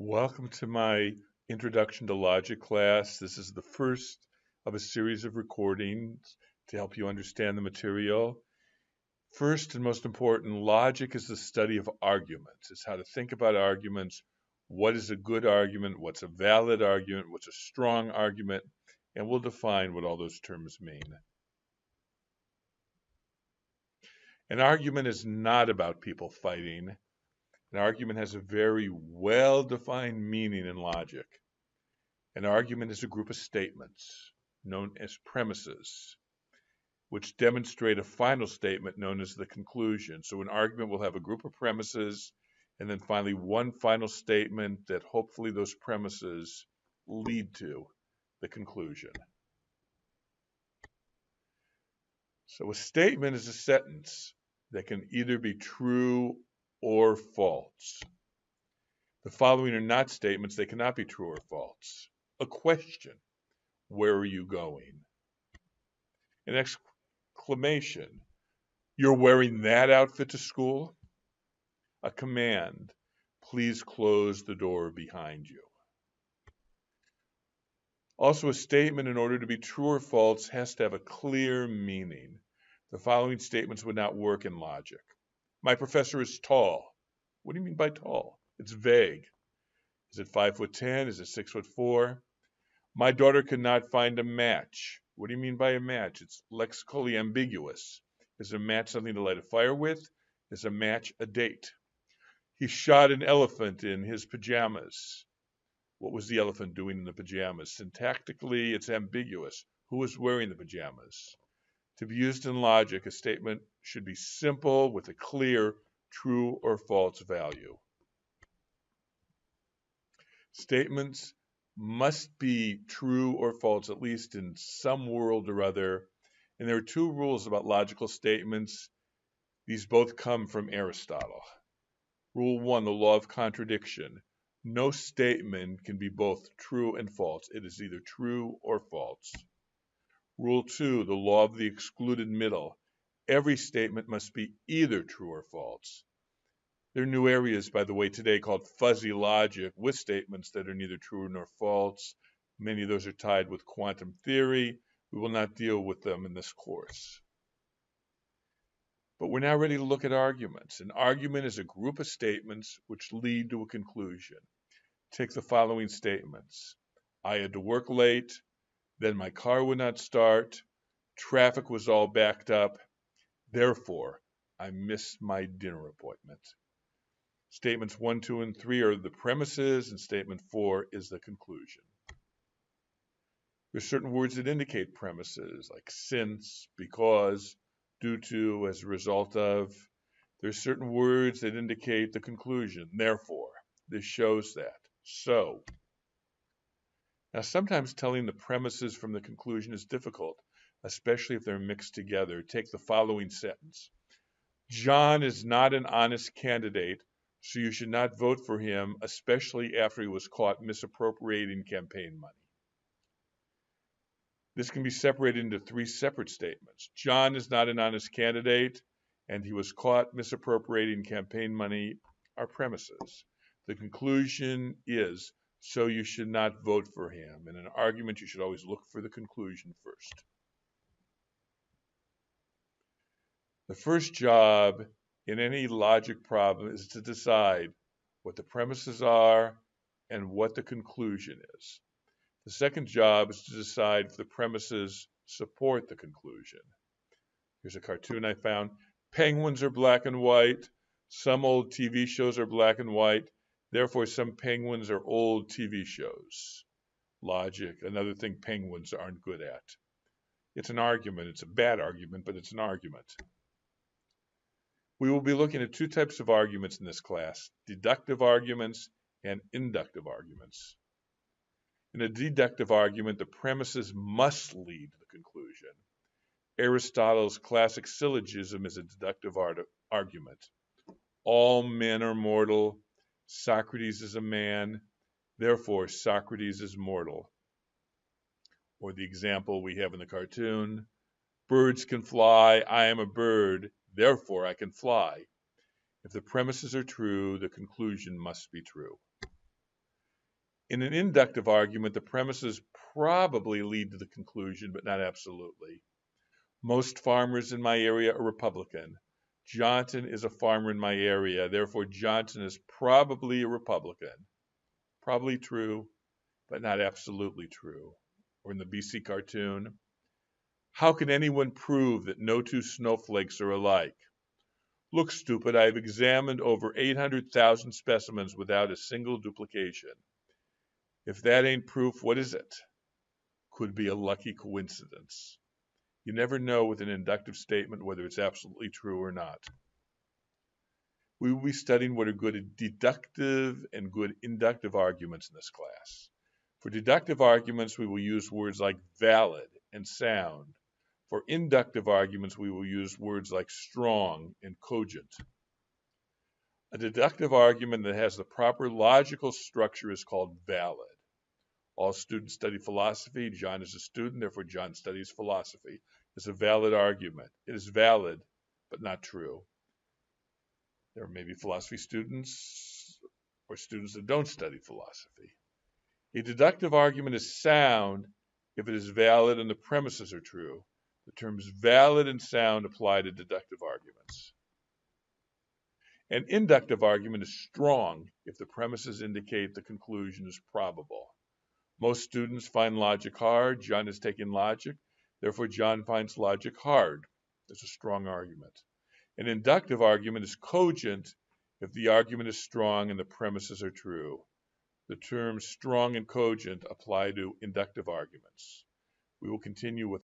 Welcome to my Introduction to Logic class. This is the first of a series of recordings to help you understand the material. First and most important, logic is the study of arguments. It's how to think about arguments. What is a good argument? What's a valid argument? What's a strong argument? And we'll define what all those terms mean. An argument is not about people fighting. An argument has a very well-defined meaning in logic. An argument is a group of statements known as premises, which demonstrate a final statement known as the conclusion. So an argument will have a group of premises and then finally one final statement that hopefully those premises lead to the conclusion. So a statement is a sentence that can either be true or false. The following are not statements, they cannot be true or false. A question, where are you going? An exclamation, you're wearing that outfit to school? A command, please close the door behind you. Also, a statement, in order to be true or false, has to have a clear meaning. The following statements would not work in logic. My professor is tall. What do you mean by tall? It's vague. Is it 5'10"? Is it 6'4"? My daughter could not find a match. What do you mean by a match? It's lexically ambiguous. Is a match something to light a fire with? Is a match a date? He shot an elephant in his pajamas. What was the elephant doing in the pajamas? Syntactically, it's ambiguous. Who was wearing the pajamas? To be used in logic, a statement should be simple with a clear true or false value. Statements must be true or false, at least in some world or other. And there are two rules about logical statements. These both come from Aristotle. Rule 1, the law of contradiction. No statement can be both true and false. It is either true or false. Rule 2, the law of the excluded middle. Every statement must be either true or false. There are new areas, by the way, today called fuzzy logic with statements that are neither true nor false. Many of those are tied with quantum theory. We will not deal with them in this course. But we're now ready to look at arguments. An argument is a group of statements which lead to a conclusion. Take the following statements. I had to work late, then my car would not start, traffic was all backed up, therefore I missed my dinner appointment. Statements 1, 2, and 3 are the premises, and statement 4 is the conclusion. There's certain words that indicate premises, like since, because, due to, as a result of. There's certain words that indicate the conclusion, therefore. This shows that. So. Now, sometimes telling the premises from the conclusion is difficult, especially if they're mixed together. Take the following sentence. John is not an honest candidate, so you should not vote for him, especially after he was caught misappropriating campaign money. This can be separated into 3 separate statements. John is not an honest candidate, and he was caught misappropriating campaign money are premises. The conclusion is, so you should not vote for him. In an argument, you should always look for the conclusion first. The first job in any logic problem is to decide what the premises are and what the conclusion is. The second job is to decide if the premises support the conclusion. Here's a cartoon I found. Penguins are black and white. Some old TV shows are black and white. Therefore, some penguins are old TV shows. Logic, another thing penguins aren't good at. It's an argument. It's a bad argument, but it's an argument. We will be looking at 2 types of arguments in this class, deductive arguments and inductive arguments. In a deductive argument, the premises must lead to the conclusion. Aristotle's classic syllogism is a deductive argument. All men are mortal. Socrates is a man. Therefore, Socrates is mortal. Or the example we have in the cartoon, birds can fly. I am a bird. Therefore, I can fly. If the premises are true, the conclusion must be true. In an inductive argument, the premises probably lead to the conclusion, but not absolutely. Most farmers in my area are Republican. Johnson is a farmer in my area, therefore Johnson is probably a Republican. Probably true, but not absolutely true. Or in the BC cartoon, how can anyone prove that no two snowflakes are alike? Look, stupid, I've examined over 800,000 specimens without a single duplication. If that ain't proof, what is it? Could be a lucky coincidence. You never know with an inductive statement whether it's absolutely true or not. We will be studying what are good deductive and good inductive arguments in this class. For deductive arguments, we will use words like valid and sound. For inductive arguments, we will use words like strong and cogent. A deductive argument that has the proper logical structure is called valid. All students study philosophy. John is a student, therefore John studies philosophy. It's a valid argument. It is valid, but not true. There may be philosophy students or students that don't study philosophy. A deductive argument is sound if it is valid and the premises are true. The terms valid and sound apply to deductive arguments. An inductive argument is strong if the premises indicate the conclusion is probable. Most students find logic hard. John is taking logic. Therefore, John finds logic hard. It's a strong argument. An inductive argument is cogent if the argument is strong and the premises are true. The terms strong and cogent apply to inductive arguments. We will continue with